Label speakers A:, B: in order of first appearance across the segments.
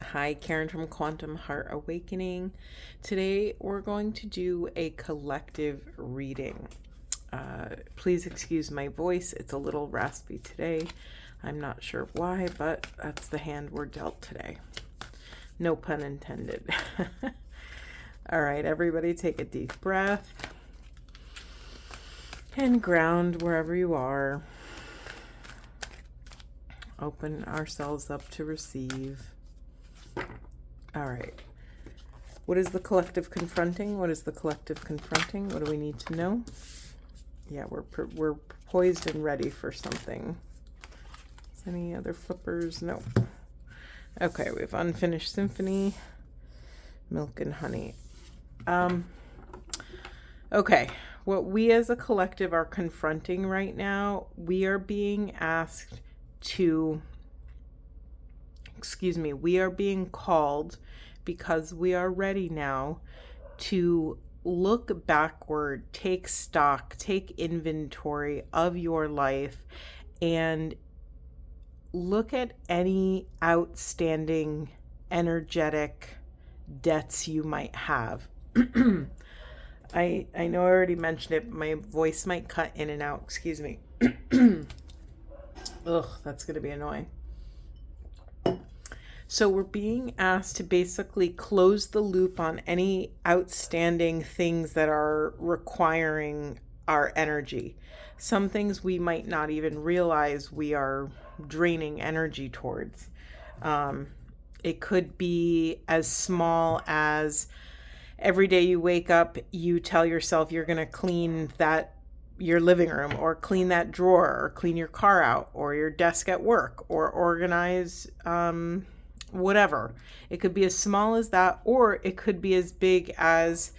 A: Hi, Karen from Quantum Heart Awakening. Today we're going to do a collective reading. Please excuse my voice, it's a little raspy today. I'm not sure why, but that's the hand we're dealt today. No pun intended. All right, everybody take a deep breath and ground wherever you are. Open ourselves up to receive. All right. What is the collective confronting? What is the collective confronting? What do we need to know? Yeah, we're poised and ready for something. Is any other flippers? No. Okay, we have Unfinished Symphony, Milk and Honey. Okay, what we as a collective are confronting right now, we are being asked to, we are being called because we are ready now to look backward, take stock, take inventory of your life, and look at any outstanding energetic debts you might have. I know I already mentioned it, but my voice might cut in and out. Excuse me. Ugh, that's going to be annoying. So we're being asked to basically close the loop on any outstanding things that are requiring our energy. Some things we might not even realize we are draining energy towards. It could be as small as every day you wake up, you tell yourself you're going to clean your living room, or clean that drawer, or clean your car out, or your desk at work, or organize whatever. It could be as small as that, or it could be as big as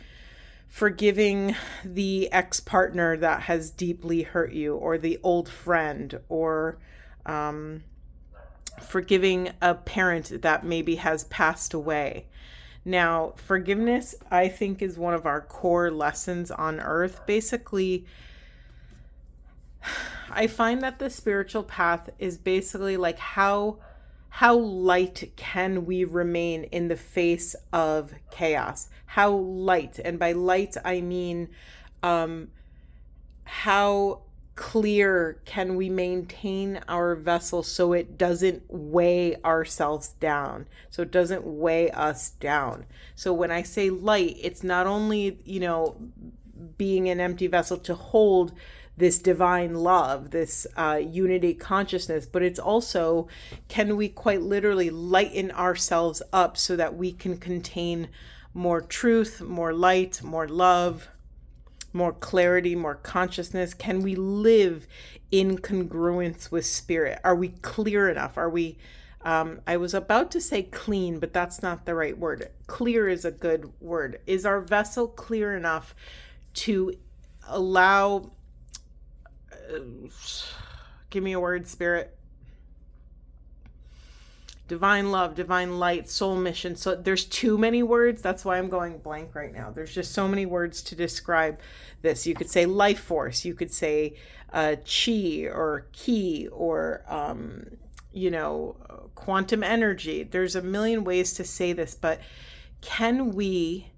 A: forgiving the ex-partner that has deeply hurt you, or the old friend, or forgiving a parent that maybe has passed away. Now, forgiveness, I think, is one of our core lessons on earth. Basically, I find that the spiritual path is basically like how light can we remain in the face of chaos? How light, and by light I mean how clear can we maintain our vessel so it doesn't weigh ourselves down, so it doesn't weigh us down. So when I say light, it's not only, being an empty vessel to hold this divine love, this unity consciousness, but it's also, can we quite literally lighten ourselves up so that we can contain more truth, more light, more love, more clarity, more consciousness? Can we live in congruence with spirit? Are we clear enough? Are we, I was about to say clean, but that's not the right word. Clear is a good word. Is our vessel clear enough to allow, give me a word, spirit, divine love, divine light, soul mission. So there's too many words. That's why I'm going blank right now. There's just so many words to describe this. You could say life force. You could say chi or ki, or, quantum energy. There's a million ways to say this, but can we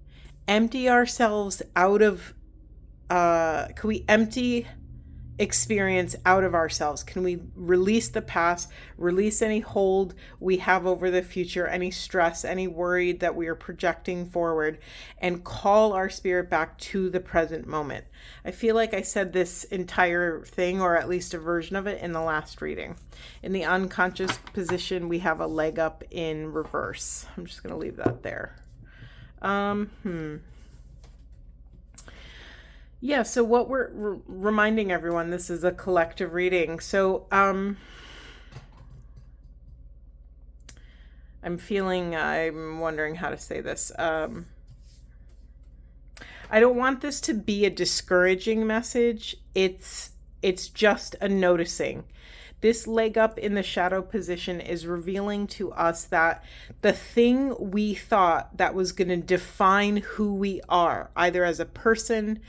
A: empty ourselves out of, can we empty experience out of ourselves? Can we release the past, release any hold we have over the future, any stress, any worry that we are projecting forward, and call our spirit back to the present moment? I feel like I said this entire thing, or at least a version of it, in the last reading. In the unconscious position, we have a leg up in reverse. I'm just going to leave that there. Yeah, so what we're reminding everyone, this is a collective reading. So I'm wondering how to say this. I don't want this to be a discouraging message. It's just a noticing. This leg up in the shadow position is revealing to us that the thing we thought that was going to define who we are, either as a person,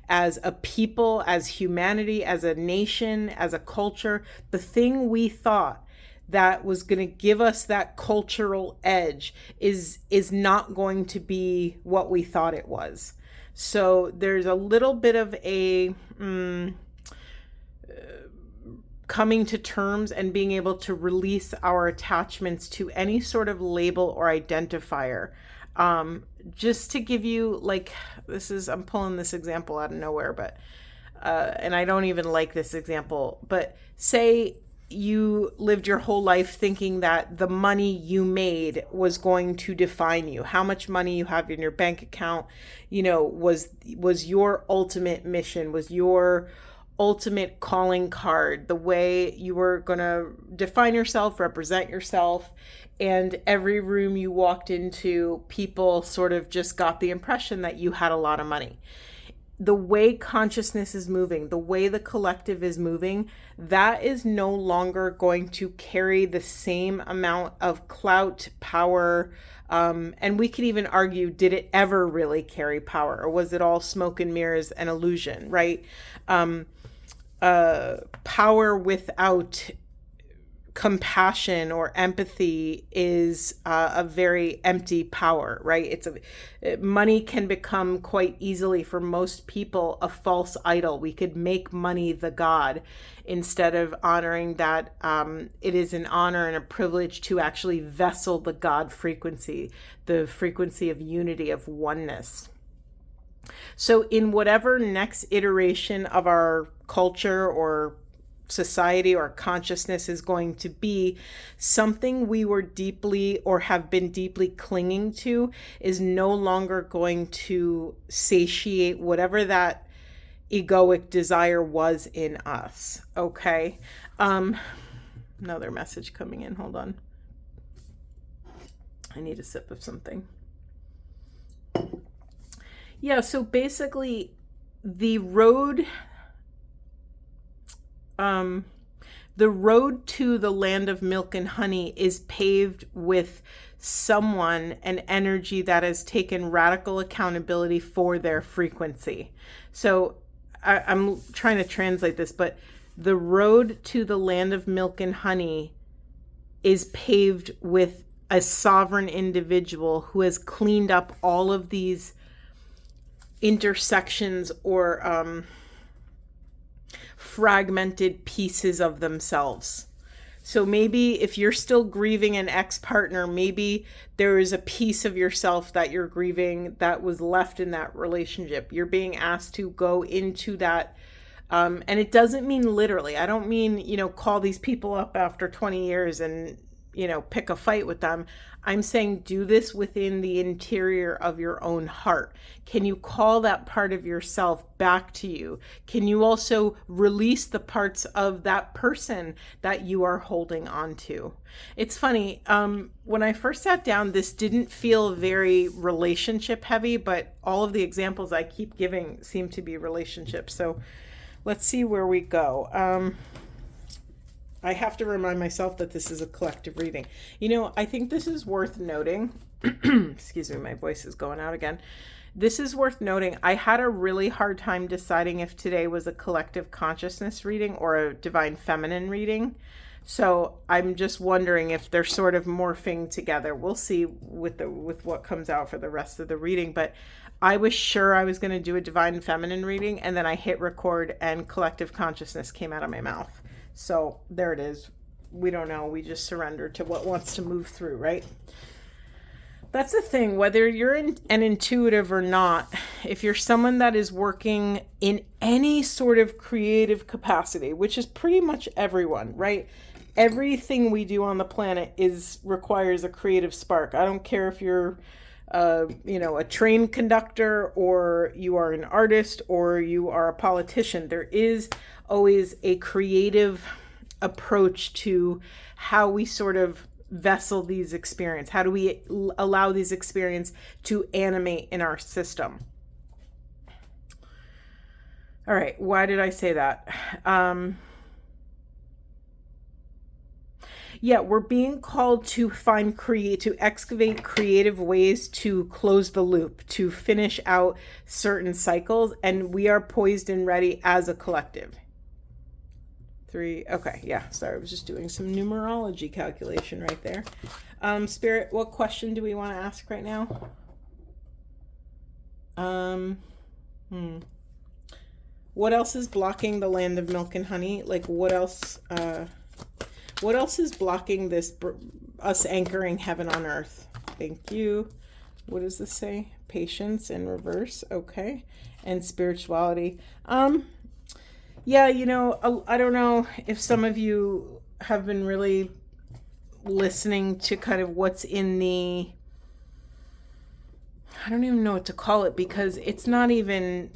A: as a people, as humanity, as a nation, as a culture, the thing we thought that was going to give us that cultural edge is not going to be what we thought it was. So there's a little bit of a coming to terms and being able to release our attachments to any sort of label or identifier. Just to give you, like, I'm pulling this example out of nowhere, but and I don't even like this example, but say you lived your whole life thinking that the money you made was going to define you. How much money you have in your bank account, was your ultimate mission, was your ultimate calling card, the way you were going to define yourself, represent yourself. And every room you walked into, people sort of just got the impression that you had a lot of money. The way consciousness is moving, the way the collective is moving, that is no longer going to carry the same amount of clout, power, and we could even argue, did it ever really carry power, or was it all smoke and mirrors and illusion, right? Power without compassion or empathy is a very empty power, right? Money can become quite easily, for most people, a false idol. We could make money the god instead of honoring that it is an honor and a privilege to actually vessel the God frequency, the frequency of unity, of oneness. So in whatever next iteration of our culture or society or consciousness is going to be, something we were deeply or have been deeply clinging to is no longer going to satiate whatever that egoic desire was in us. Okay. Another message coming in. Hold on. I need a sip of something. Yeah, so basically the road to the land of milk and honey is paved with someone, an energy that has taken radical accountability for their frequency. So I'm trying to translate this, but the road to the land of milk and honey is paved with a sovereign individual who has cleaned up all of these intersections or fragmented pieces of themselves. So maybe if you're still grieving an ex-partner, maybe there is a piece of yourself that you're grieving that was left in that relationship. You're being asked to go into that. And it doesn't mean literally. I don't mean, call these people up after 20 years and, pick a fight with them. I'm saying do this within the interior of your own heart. Can you call that part of yourself back to you? Can you also release the parts of that person that you are holding on to? It's funny, when I first sat down, this didn't feel very relationship heavy, but all of the examples I keep giving seem to be relationships. So let's see where we go. I have to remind myself that this is a collective reading. I think this is worth noting. Excuse me, my voice is going out again. This is worth noting. I had a really hard time deciding if today was a collective consciousness reading or a divine feminine reading. So I'm just wondering if they're sort of morphing together. We'll see with what comes out for the rest of the reading. But I was sure I was going to do a divine feminine reading, and then I hit record and collective consciousness came out of my mouth. So there it is. We don't know. We just surrender to what wants to move through, right? That's the thing. Whether you're an intuitive or not, if you're someone that is working in any sort of creative capacity, which is pretty much everyone, right? Everything we do on the planet requires a creative spark. I don't care if you're a train conductor, or you are an artist, or you are a politician. There is always a creative approach to how we sort of vessel these experiences. How do we allow these experiences to animate in our system? All right, why did I say that? We're being called to to excavate creative ways to close the loop, to finish out certain cycles, and we are poised and ready as a collective. 3. Okay, yeah, sorry, I was just doing some numerology calculation right there. Spirit, what question do we want to ask right now? What else is blocking the land of milk and honey? Like, what else is blocking this, us anchoring heaven on earth? Thank you. What does this say? Patience in reverse. Okay. And spirituality. Yeah, I don't know if some of you have been really listening to kind of what's in the, I don't even know what to call it, because it's not even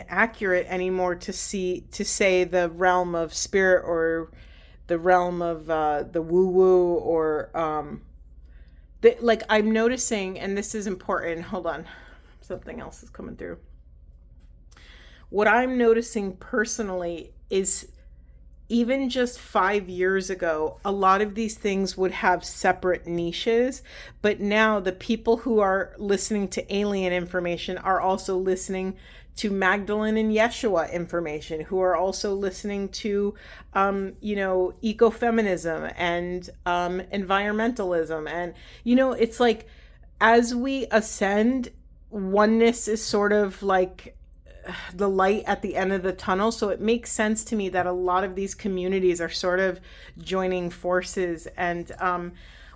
A: accurate anymore to say the realm of spirit or the realm of the woo-woo or like I'm noticing, and this is important, hold on, something else is coming through. What I'm noticing personally is even just 5 years ago, a lot of these things would have separate niches, but now the people who are listening to alien information are also listening to Magdalene and Yeshua information, who are also listening to, ecofeminism and environmentalism. And, it's like, as we ascend, oneness is sort of like the light at the end of the tunnel. So it makes sense to me that a lot of these communities are sort of joining forces. And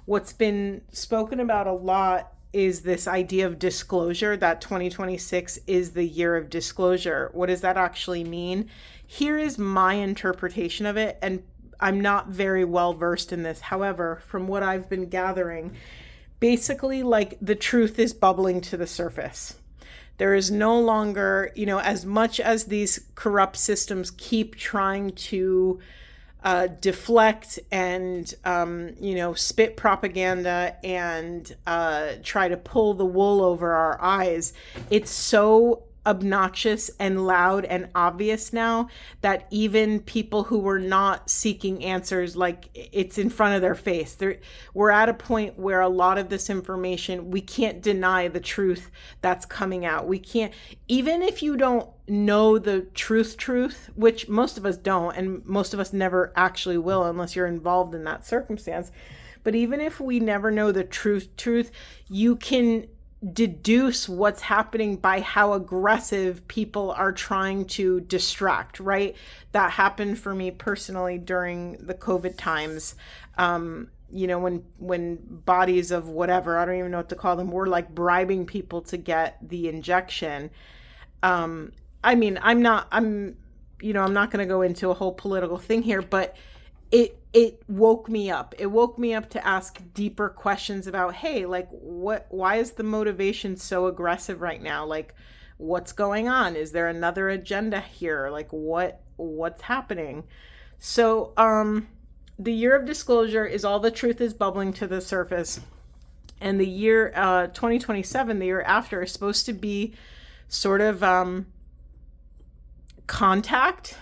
A: what's been spoken about a lot is this idea of disclosure, that 2026 is the year of disclosure. What does that actually mean? Here is my interpretation of it, and I'm not very well versed in this. However, from what I've been gathering, basically, like, the truth is bubbling to the surface. There is no longer, as much as these corrupt systems keep trying to deflect and, spit propaganda and try to pull the wool over our eyes, it's so obnoxious and loud and obvious now that even people who were not seeking answers, like, it's in front of their face. We're at a point where a lot of this information, we can't deny the truth that's coming out. We can't, even if you don't know the truth, which most of us don't, and most of us never actually will unless you're involved in that circumstance. But even if we never know the truth, you can deduce what's happening by how aggressive people are trying to distract, right? That happened for me personally during the COVID times. When bodies of whatever, I don't even know what to call them, were like bribing people to get the injection. I'm not going to go into a whole political thing here, but it woke me up. It woke me up to ask deeper questions about, hey, like, why is the motivation so aggressive right now? Like, what's going on? Is there another agenda here? Like, what's happening? So, the year of disclosure is all the truth is bubbling to the surface. And the year, 2027, the year after, is supposed to be sort of, contact.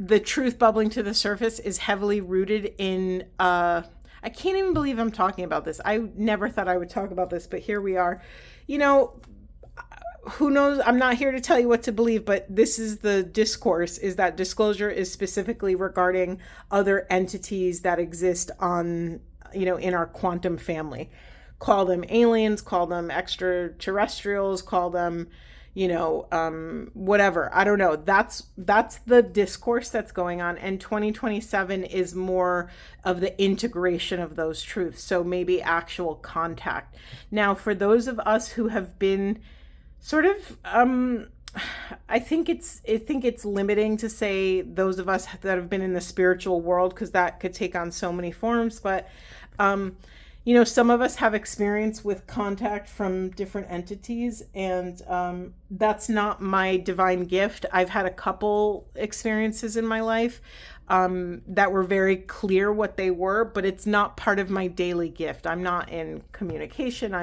A: The truth bubbling to the surface is heavily rooted in, I can't even believe I'm talking about this. I never thought I would talk about this, but here we are. Who knows? I'm not here to tell you what to believe, but this is the discourse, is that disclosure is specifically regarding other entities that exist on, in our quantum family. Call them aliens, call them extraterrestrials, call them, whatever. I don't know. That's the discourse that's going on. And 2027 is more of the integration of those truths. So maybe actual contact. Now, for those of us who have been sort of, I think it's limiting to say those of us that have been in the spiritual world, because that could take on so many forms. But, some of us have experience with contact from different entities, and that's not my divine gift. I've had a couple experiences in my life that were very clear what they were, but it's not part of my daily gift. I'm not in communication.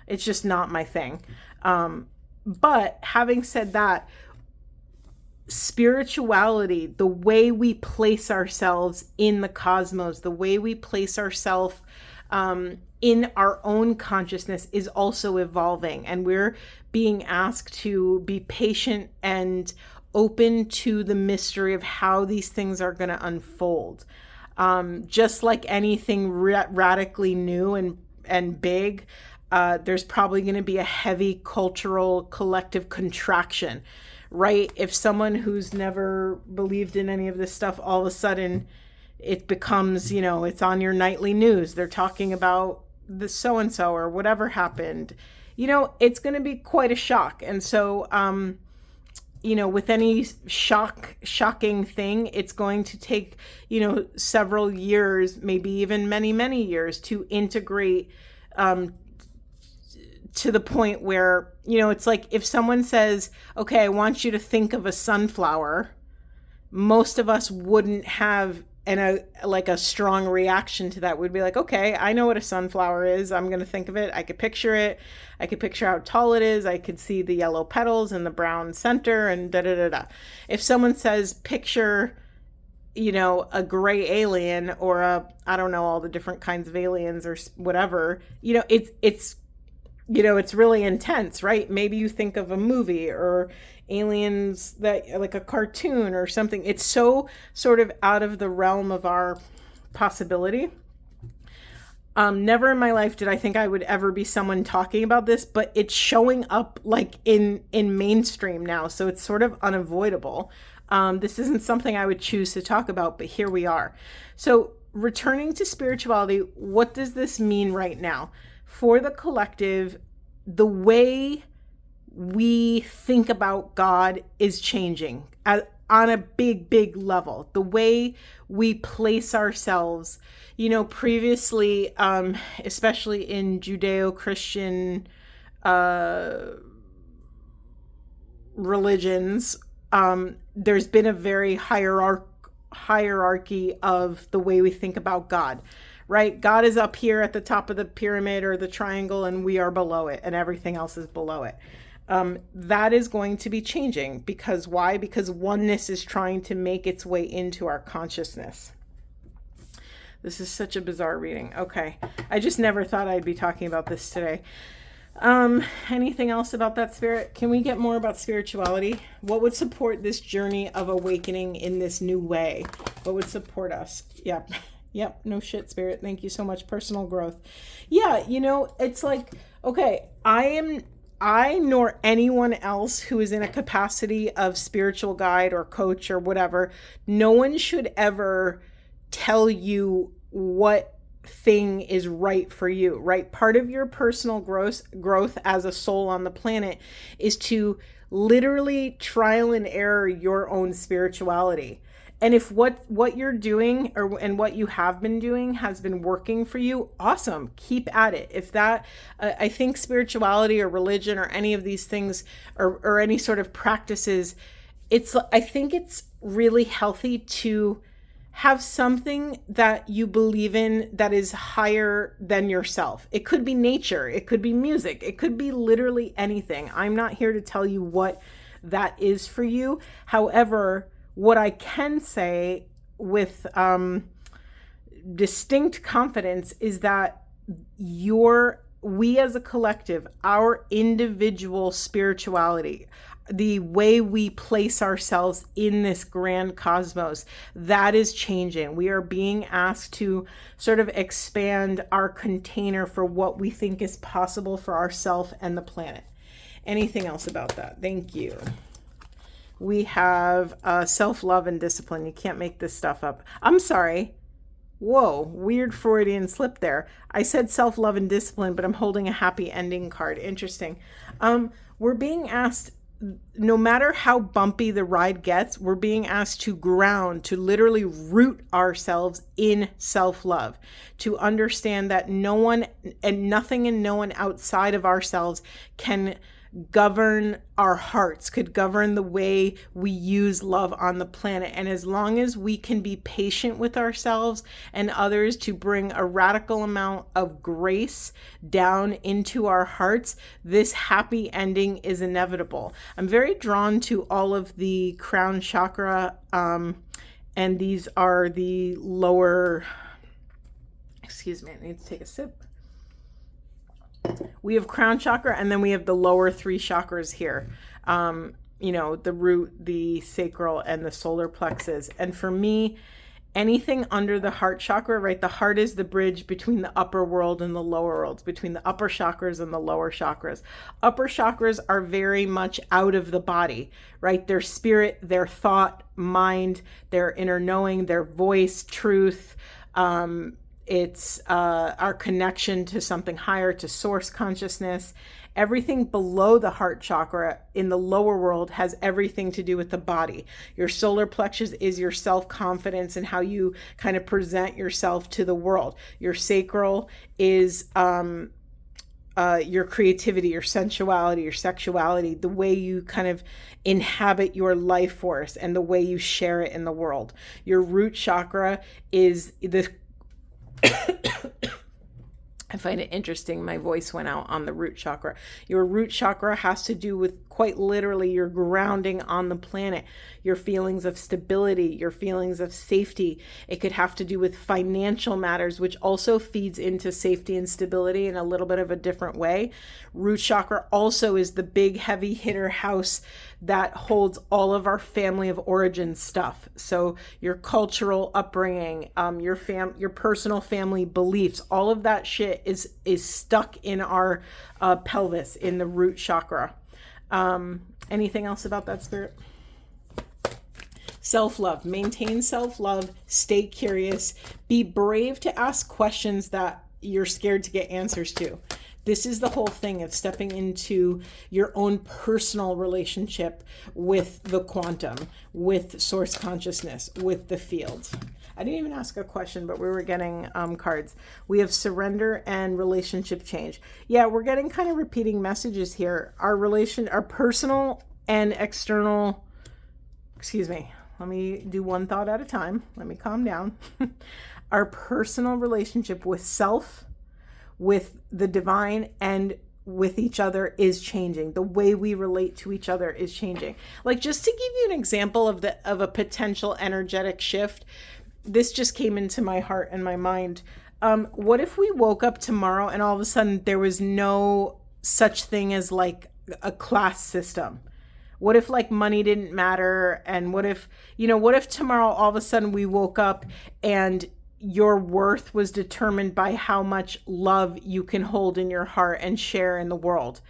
A: It's just not my thing. But having said that, spirituality, the way we place ourselves in the cosmos, the way we place ourselves in our own consciousness is also evolving. And we're being asked to be patient and open to the mystery of how these things are going to unfold. Just like anything radically new and big, there's probably going to be a heavy cultural collective contraction, right? If someone who's never believed in any of this stuff, all of a sudden it becomes, it's on your nightly news. They're talking about the so-and-so or whatever happened. It's going to be quite a shock. And so, with any shocking thing, it's going to take, several years, maybe even many, many years to integrate to the point where, it's like if someone says, okay, I want you to think of a sunflower, most of us wouldn't have a strong reaction to that. We'd be like, okay, I know what a sunflower is. I'm going to think of it. I could picture it. I could picture how tall it is. I could see the yellow petals and the brown center and da-da-da-da. If someone says, picture, a gray alien or I don't know, all the different kinds of aliens or whatever, it's really intense, right? Maybe you think of a movie or aliens that like a cartoon or something. It's so sort of out of the realm of our possibility. Never in my life did I think I would ever be someone talking about this, but it's showing up like in mainstream now. So it's sort of unavoidable. This isn't something I would choose to talk about, but here we are. So returning to spirituality, what does this mean right now? For the collective, the way we think about God is changing on a big, big level. The way we place ourselves, previously, especially in Judeo-Christian religions, there's been a very hierarchy of the way we think about God. Right? God is up here at the top of the pyramid or the triangle, and we are below it, and everything else is below it. That is going to be changing. Because why? Because oneness is trying to make its way into our consciousness. This is such a bizarre reading. Okay. I just never thought I'd be talking about this today. Anything else about that, Spirit? Can we get more about spirituality? What would support this journey of awakening in this new way? What would support us? Yep. Yep, no shit, Spirit. Thank you so much. Personal growth. Yeah, it's like, okay, I nor anyone else who is in a capacity of spiritual guide or coach or whatever, no one should ever tell you what thing is right for you, right? Part of your personal growth as a soul on the planet is to literally trial and error your own spirituality. And if what you're doing and what you have been doing has been working for you, awesome. Keep at it. If that, I think spirituality or religion or any of these things or any sort of practices, I think it's really healthy to have something that you believe in that is higher than yourself. It could be nature. It could be music. It could be literally anything. I'm not here to tell you what that is for you. However, what I can say with distinct confidence is that we as a collective, our individual spirituality, the way we place ourselves in this grand cosmos, that is changing. We are being asked to sort of expand our container for what we think is possible for ourselves and the planet. Anything else about that? Thank you. We have self-love and discipline. You can't make this stuff up. I'm sorry. Whoa, weird Freudian slip there. I said self-love and discipline, but I'm holding a happy ending card. Interesting. We're being asked, no matter how bumpy the ride gets, we're being asked to ground, to literally root ourselves in self-love, to understand that no one and nothing and no one outside of ourselves can govern our hearts, could govern the way we use love on the planet. And as long as we can be patient with ourselves and others to bring a radical amount of grace down into our hearts, this happy ending is inevitable. I'm very drawn to all of the crown chakra, and these are the lower, excuse me, I need to take a sip. We have crown chakra, and then we have the lower three chakras here. the root, the sacral, and the solar plexus. And for me, anything under the heart chakra, right? The heart is the bridge between the upper world and the lower worlds, between the upper chakras and the lower chakras. Upper chakras are very much out of the body, right? Their spirit, their thought, mind, their inner knowing, their voice, truth. It's our connection to something higher, to source consciousness. Everything below the heart chakra in the lower world has everything to do with the body. Your solar plexus is your self-confidence and how you kind of present yourself to the world. Your sacral is your creativity, your sensuality, your sexuality, the way you kind of inhabit your life force and the way you share it in the world. Your root chakra is the I find it interesting. My voice went out on the root chakra. Your root chakra has to do with quite literally your grounding on the planet, your feelings of stability, your feelings of safety. It could have to do with financial matters, which also feeds into safety and stability in a little bit of a different way. Root chakra also is the big heavy hitter house that holds all of our family of origin stuff. So your cultural upbringing, your personal family beliefs, all of that shit is stuck in our pelvis, in the root chakra. Anything else about that, Spirit? Self-love. Maintain self-love. Stay curious. Be brave to ask questions that you're scared to get answers to. This is the whole thing of stepping into your own personal relationship with the quantum, with source consciousness, with the field. I didn't even ask a question, but we were getting cards. We have surrender and relationship change. Yeah, we're getting kind of repeating messages here. Our personal and external, let me do one thought at a time. Let me calm down. Our personal relationship with self, with the divine, and with each other is changing. The way we relate to each other is changing. Like, just to give you an example of a potential energetic shift, this just came into my heart and my mind. What if we woke up tomorrow and all of a sudden there was no such thing as like a class system? What if like money didn't matter? And what if tomorrow all of a sudden we woke up and your worth was determined by how much love you can hold in your heart and share in the world?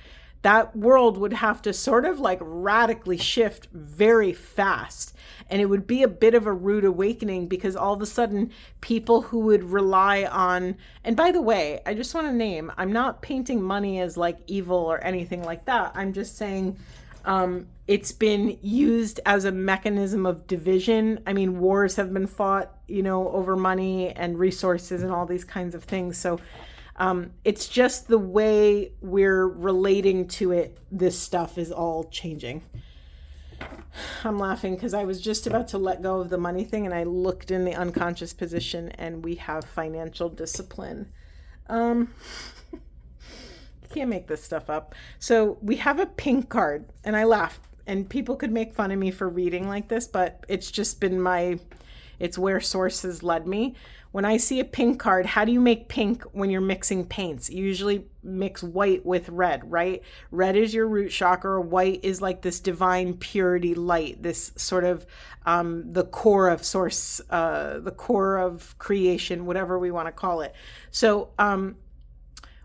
A: That world would have to sort of like radically shift very fast. And it would be a bit of a rude awakening, because all of a sudden people who would rely on, and by the way, I just want to name, I'm not painting money as like evil or anything like that. I'm just saying it's been used as a mechanism of division. I mean, wars have been fought, over money and resources and all these kinds of things. So it's just the way we're relating to it. This stuff is all changing. I'm laughing because I was just about to let go of the money thing and I looked in the unconscious position and we have financial discipline. Can't make this stuff up. So we have a pink card, and I laugh, and people could make fun of me for reading like this, but it's just been it's where sources led me. When I see a pink card, how do you make pink when you're mixing paints? You usually mix white with red, right? Red is your root chakra. White is like this divine purity light, this sort of the core of source, the core of creation, whatever we want to call it. So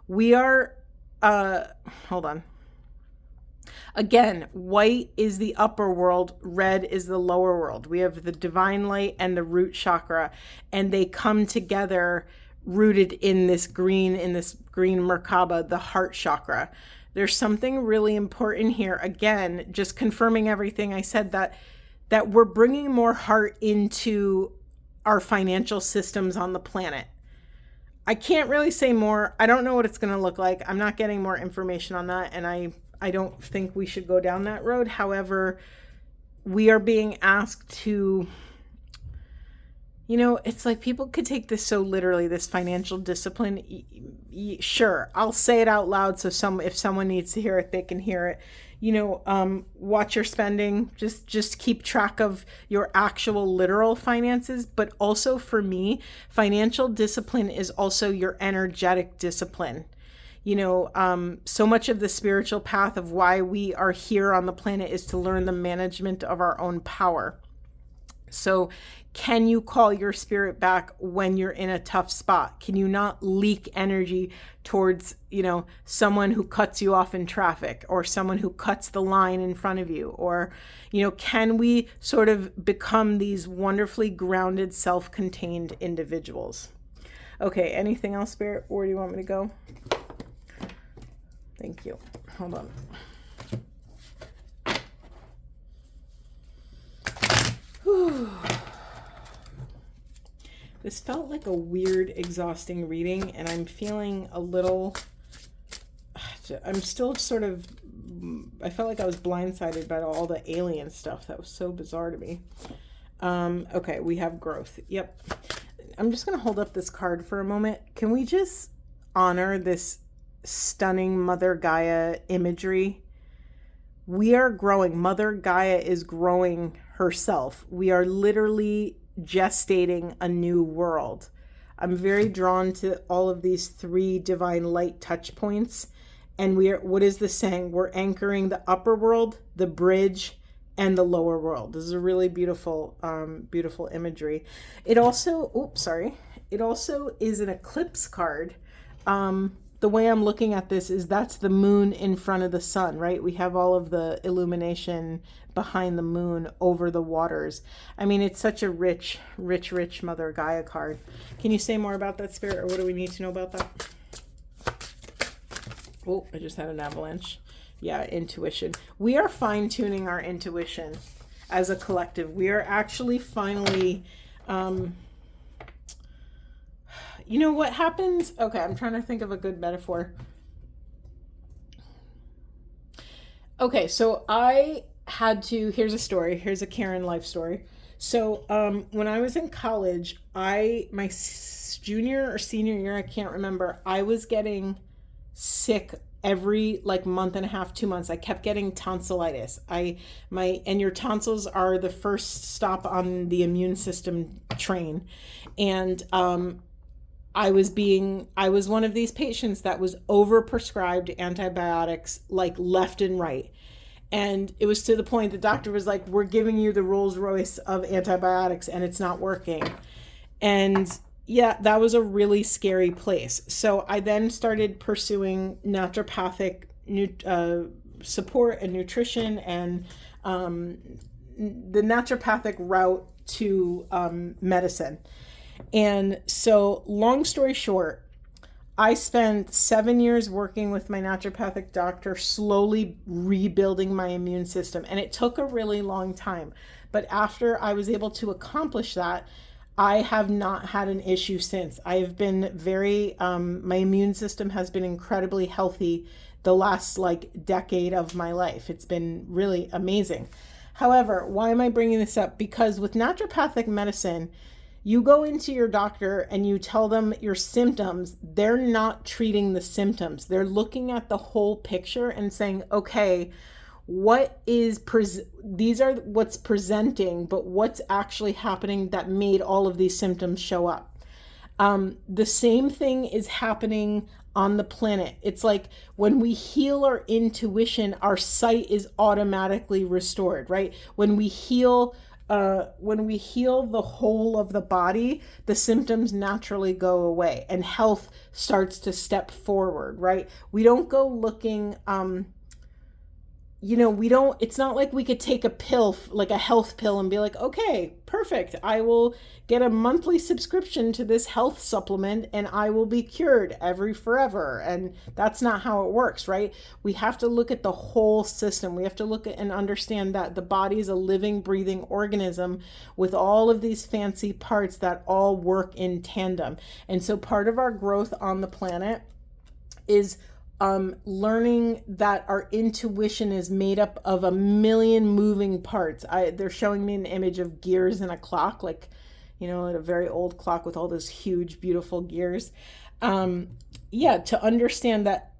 A: we are, hold on. Again, white is the upper world, red is the lower world. We have the divine light and the root chakra, and they come together rooted in this green Merkaba, the heart chakra. There's something really important here. Again, just confirming everything I said, that we're bringing more heart into our financial systems on the planet. I can't really say more. I don't know what it's going to look like. I'm not getting more information on that, and I don't think we should go down that road. However, we are being asked to, it's like people could take this so literally, this financial discipline. Sure, I'll say it out loud so if someone needs to hear it, they can hear it. Watch your spending, just keep track of your actual literal finances. But also for me, financial discipline is also your energetic discipline. So much of the spiritual path of why we are here on the planet is to learn the management of our own power. So can you call your spirit back when you're in a tough spot? Can you not leak energy towards, someone who cuts you off in traffic, or someone who cuts the line in front of you? Or, can we sort of become these wonderfully grounded, self-contained individuals? Okay, anything else, Spirit? Where do you want me to go? Thank you. Hold on. Whew. This felt like a weird, exhausting reading, and I'm feeling a little, I'm still sort of, I felt like I was blindsided by all the alien stuff. That was so bizarre to me. Okay, we have growth. Yep. I'm just going to hold up this card for a moment. Can we just honor this stunning Mother Gaia imagery? We are growing. Mother Gaia is growing herself. We are literally gestating a new world. I'm very drawn to all of these 3 divine light touch points. And what is this saying? We're anchoring the upper world, the bridge, and the lower world. This is a really beautiful, beautiful imagery. It also, it also is an eclipse card. The way I'm looking at this is that's the moon in front of the sun, right? We have all of the illumination behind the moon over the waters. I mean, it's such a rich, rich, rich Mother Gaia card. Can you say more about that, Spirit, or what do we need to know about that? Oh, I just had an avalanche. Yeah, intuition. We are fine-tuning our intuition as a collective. We are actually finally... what happens? Okay, I'm trying to think of a good metaphor. Okay, so I had to, here's a story. Here's a Karen life story. So when I was in college, my junior or senior year, I can't remember, I was getting sick every month and a half, 2 months. I kept getting tonsillitis. And your tonsils are the first stop on the immune system train. And I was one of these patients that was overprescribed antibiotics left and right. And it was to the point the doctor was like, we're giving you the Rolls Royce of antibiotics and it's not working. And yeah, that was a really scary place. So I then started pursuing naturopathic support and nutrition and the naturopathic route to medicine. And so long story short, I spent 7 years working with my naturopathic doctor, slowly rebuilding my immune system. And it took a really long time. But after I was able to accomplish that, I have not had an issue since. I've been my immune system has been incredibly healthy the last decade of my life. It's been really amazing. However, why am I bringing this up? Because with naturopathic medicine, you go into your doctor and you tell them your symptoms. They're not treating the symptoms. They're looking at the whole picture and saying, okay, these are what's presenting, but what's actually happening that made all of these symptoms show up. The same thing is happening on the planet. It's like when we heal our intuition, our sight is automatically restored, right? When we heal the whole of the body, the symptoms naturally go away and health starts to step forward, right? We don't go looking, it's not like we could take a pill, like a health pill, and be like, okay, perfect. I will get a monthly subscription to this health supplement and I will be cured forever. And that's not how it works, right? We have to look at the whole system. We have to look at and understand that the body is a living, breathing organism with all of these fancy parts that all work in tandem. And so part of our growth on the planet is learning that our intuition is made up of a million moving parts. They're showing me an image of gears in a clock, a very old clock with all those huge, beautiful gears. To understand that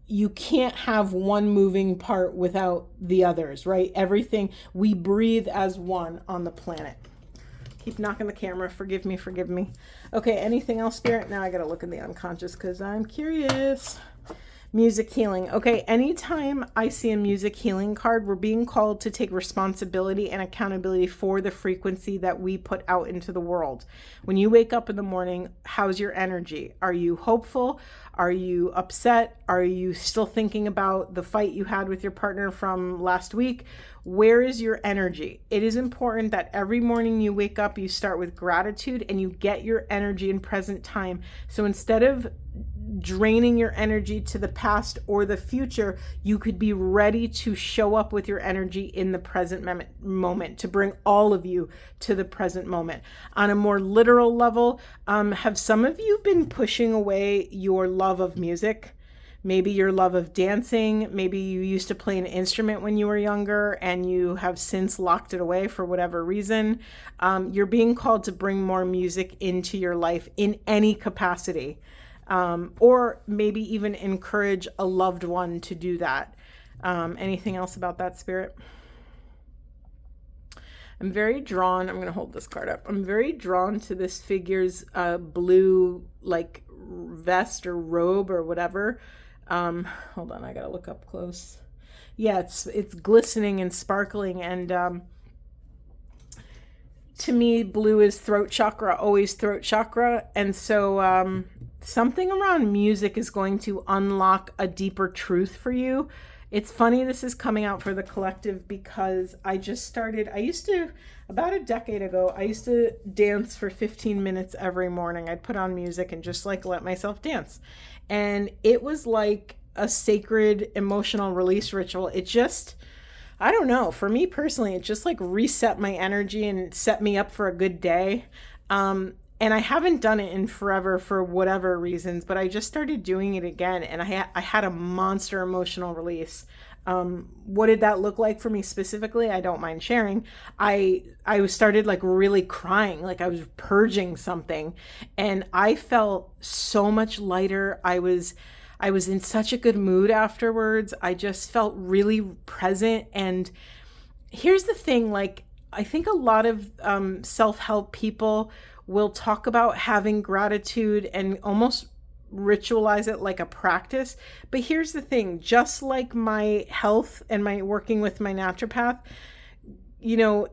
A: you can't have one moving part without the others, right? Everything, we breathe as one on the planet. Keep knocking the camera. Forgive me, forgive me. Okay, anything else, Spirit? Now I got to look in the unconscious because I'm curious. Music healing. Okay, anytime I see a music healing card, we're being called to take responsibility and accountability for the frequency that we put out into the world. When you wake up in the morning, how's your energy? Are you hopeful? Are you upset? Are you still thinking about the fight you had with your partner from last week? Where is your energy? It is important that every morning you wake up, you start with gratitude and you get your energy in present time. So instead of draining your energy to the past or the future, you could be ready to show up with your energy in the present moment, to bring all of you to the present moment. On a more literal level, have some of you been pushing away your love of music? Maybe your love of dancing. Maybe you used to play an instrument when you were younger and you have since locked it away for whatever reason. You're being called to bring more music into your life in any capacity. Or maybe even encourage a loved one to do that. Anything else about that, Spirit? I'm very drawn. I'm going to hold this card up. I'm very drawn to this figure's blue like vest or robe or whatever. Hold on, I got to look up close. Yeah, it's glistening and sparkling, and to me, blue is throat chakra, always throat chakra. And so something around music is going to unlock a deeper truth for you. It's funny this is coming out for the collective because about a decade ago, I used to dance for 15 minutes every morning. I'd put on music and just like let myself dance. And it was like a sacred emotional release ritual. It just, I don't know, for me personally, it just like reset my energy and set me up for a good day. And I haven't done it in forever for whatever reasons, but I just started doing it again, and I had a monster emotional release. What did that look like for me specifically? I don't mind sharing. I started like really crying, like I was purging something, and I felt so much lighter. I was in such a good mood afterwards. I just felt really present. And here's the thing, like I think a lot of self-help people will talk about having gratitude and almost ritualize it like a practice. But here's the thing, just like my health and my working with my naturopath, you know,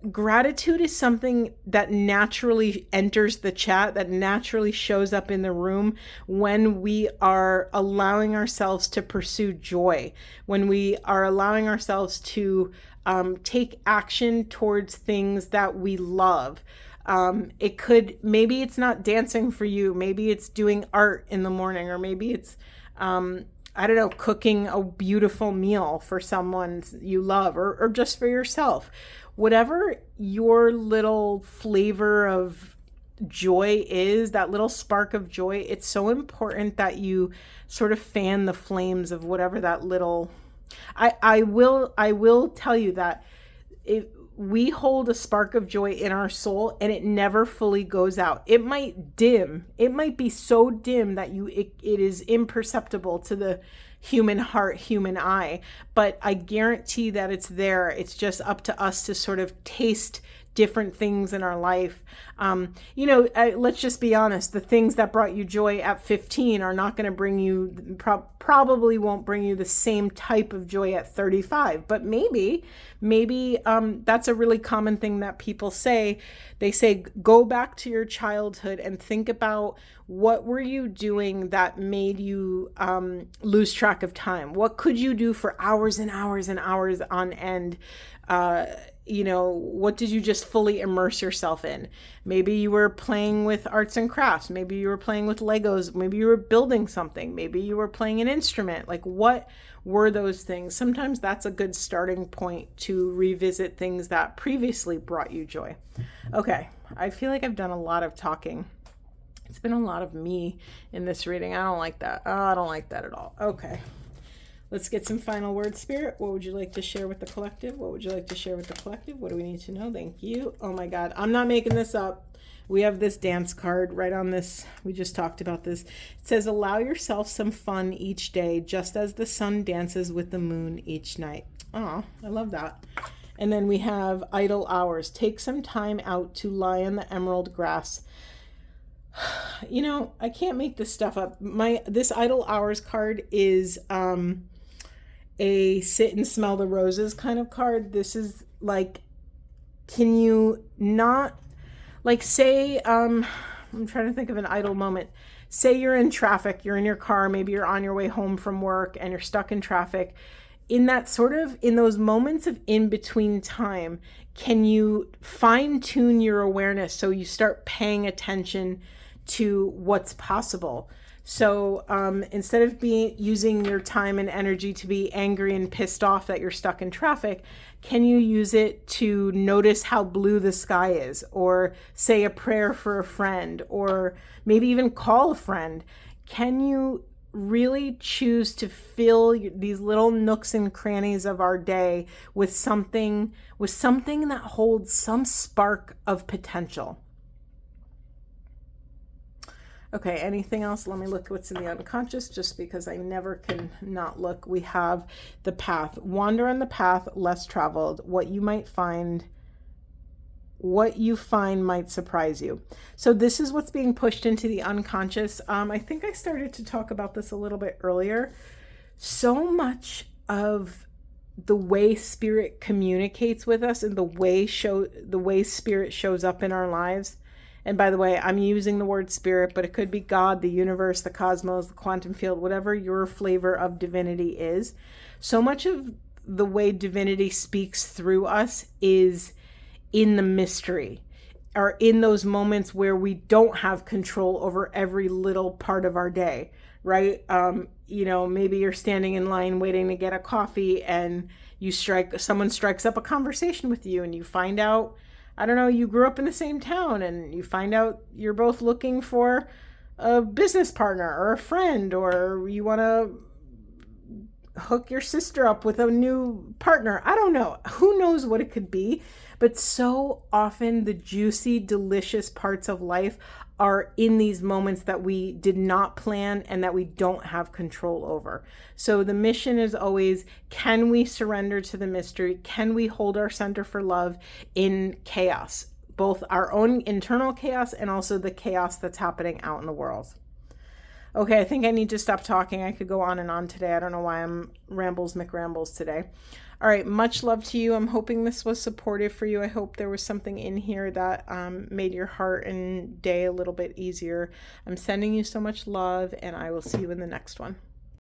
A: gratitude is something that naturally enters the chat, that naturally shows up in the room when we are allowing ourselves to pursue joy, when we are allowing ourselves to take action towards things that we love. Maybe it's not dancing for you. Maybe it's doing art in the morning, or maybe it's, I don't know, cooking a beautiful meal for someone you love, or just for yourself. Whatever your little flavor of joy is, that little spark of joy, it's so important that you sort of fan the flames of whatever that little, I will tell you that we hold a spark of joy in our soul, and it never fully goes out. It might dim. It might be so dim that it is imperceptible to the human heart, human eye, but I guarantee that it's there. It's just up to us to sort of taste different things in our life. Let's just be honest. The things that brought you joy at 15 are not going to bring you, probably won't bring you the same type of joy at 35. But maybe that's a really common thing that people say. They say, go back to your childhood and think about what were you doing that made you lose track of time? What could you do for hours and hours and hours on end? What did you just fully immerse yourself in? Maybe you were playing with arts and crafts. Maybe you were playing with Legos. Maybe you were building something. Maybe you were playing an instrument. Like, what were those things? Sometimes that's a good starting point to revisit things that previously brought you joy. Okay, I feel like I've done a lot of talking. It's been a lot of me in this reading. I don't like that. I don't like that at all. Okay. Let's get some final words, Spirit. What would you like to share with the collective? What would you like to share with the collective? What do we need to know? Thank you. Oh my God. I'm not making this up. We have this dance card right on this. We just talked about this. It says, allow yourself some fun each day, just as the sun dances with the moon each night. Oh, I love that. And then we have idle hours. Take some time out to lie on the emerald grass. You know, I can't make this stuff up. This idle hours card is a sit and smell the roses kind of card. This is like, can you not, like, say, I'm trying to think of an idle moment. Say you're in traffic, you're in your car, maybe you're on your way home from work and you're stuck in traffic. In those moments of in between time, can you fine tune your awareness so you start paying attention to what's possible? So instead of using your time and energy to be angry and pissed off that you're stuck in traffic, can you use it to notice how blue the sky is, or say a prayer for a friend, or maybe even call a friend? Can you really choose to fill these little nooks and crannies of our day with something that holds some spark of potential? Okay, anything else? Let me look what's in the unconscious, just because I never can not look. We have the path. Wander on the path less traveled. What you find might surprise you. So this is what's being pushed into the unconscious. I think I started to talk about this a little bit earlier. So much of the way spirit communicates with us and the way spirit shows up in our lives. And by the way, I'm using the word spirit, but it could be God, the universe, the cosmos, the quantum field, whatever your flavor of divinity is. So much of the way divinity speaks through us is in the mystery, or in those moments where we don't have control over every little part of our day, right? Maybe you're standing in line waiting to get a coffee and someone strikes up a conversation with you, and you find out, I don't know, you grew up in the same town, and you find out you're both looking for a business partner or a friend, or you want to hook your sister up with a new partner. I don't know. Who knows what it could be? But so often the juicy, delicious parts of life are in these moments that we did not plan and that we don't have control over. So the mission is always, can we surrender to the mystery? Can we hold our center for love in chaos, both our own internal chaos and also the chaos that's happening out in the world? Okay, I think I need to stop talking. I could go on and on today. I don't know why I'm rambles McRambles today. All right, much love to you. I'm hoping this was supportive for you. I hope there was something in here that made your heart and day a little bit easier. I'm sending you so much love, and I will see you in the next one.